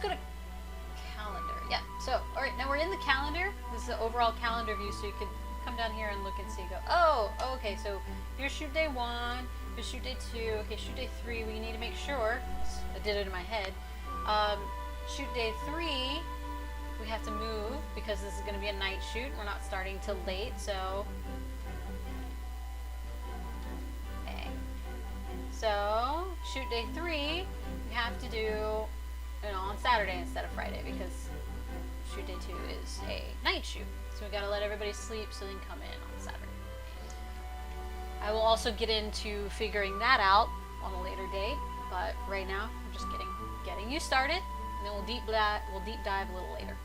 go to calendar. Yeah, so, alright, now we're in the calendar. This is the overall calendar view, so you can come down here and look and see, go, oh, okay, so here's shoot day 1, here's shoot day 2, okay, shoot day 3, we need to make sure, I did it in my head, shoot day 3, we have to move, because this is going to be a night shoot, we're not starting till late, so, okay, so, shoot day 3, we have to do, on Saturday instead of Friday, because shoot day 2 is a night shoot. So we gotta let everybody sleep so they can come in on Saturday. I will also get into figuring that out on a later date, but right now we're just getting you started, and then we'll deep dive a little later.